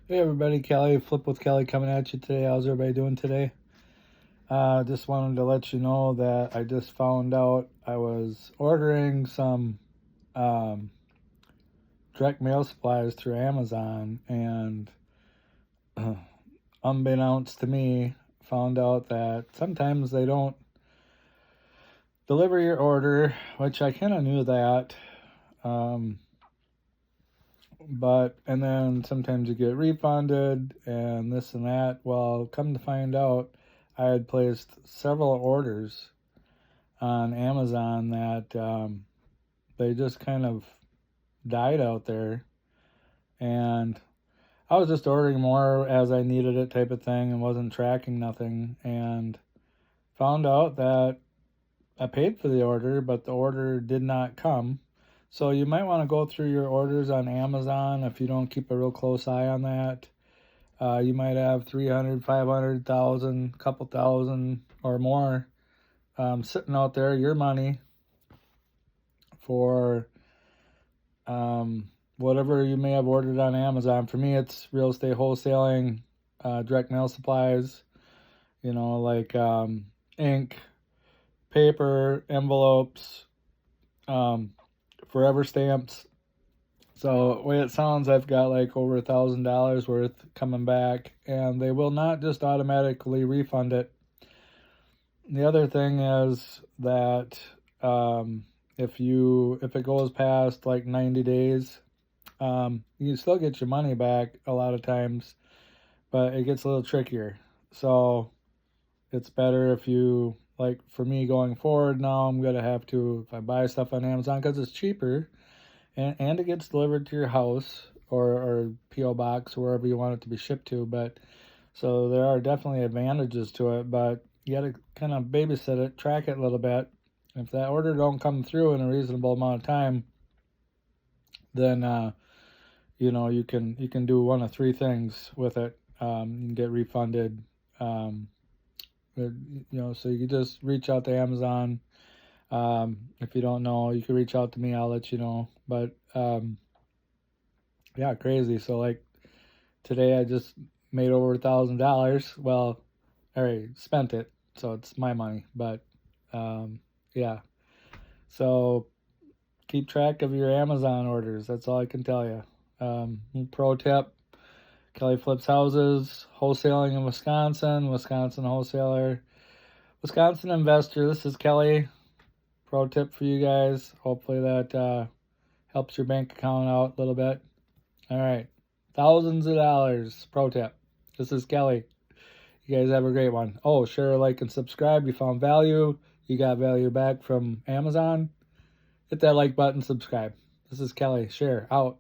Hey everybody, Kelly, Flip with Kelly coming at you today. How's everybody doing today? Just wanted to let you know that I just found out I was ordering some um, direct mail supplies through Amazon, and unbeknownst to me, found out that sometimes they don't deliver your order, which I kind of knew that. Um, and then sometimes you get refunded and this and that. Well, come to find out, I had placed several orders on Amazon that they just kind of died out there, and I was just ordering more as I needed it type of thing and wasn't tracking nothing, and found out that I paid for the order, but the order did not come. So you might want to go through your orders on Amazon if you don't keep a real close eye on that. You might have 300, 500,000, couple thousand or more sitting out there, your money, for whatever you may have ordered on Amazon. For me, it's real estate wholesaling, direct mail supplies, like ink, paper, envelopes, forever stamps. So the way it sounds, I've got like over $1,000 worth coming back, and they will not just automatically refund it. The other thing is that if it goes past like 90 days, you can still get your money back a lot of times, but it gets a little trickier. So it's better if you, like for me going forward now, I'm gonna have to, if I buy stuff on Amazon, because it's cheaper, and it gets delivered to your house or P.O. box, wherever you want it to be shipped to. But so there are definitely advantages to it, but you got to kind of babysit it, track it a little bit. If that order don't come through in a reasonable amount of time, then you can do one of three things with it. You can get refunded. So you can just reach out to Amazon. If you don't know, you can reach out to me. I'll let you know. But yeah, crazy. So like today, I just made over $1,000. Well, I already spent it, so it's my money. But yeah. So keep track of your Amazon orders. That's all I can tell you. Pro tip: Kelly flips houses, wholesaling in Wisconsin, Wisconsin wholesaler, Wisconsin investor. This is Kelly. Pro tip for you guys. Hopefully that helps your bank account out a little bit. All right. Thousands of dollars. Pro tip. This is Kelly. You guys have a great one. Oh, share, like, and subscribe. You found value. You got value back from Amazon. Hit that like button, subscribe. This is Kelly. Share. Out.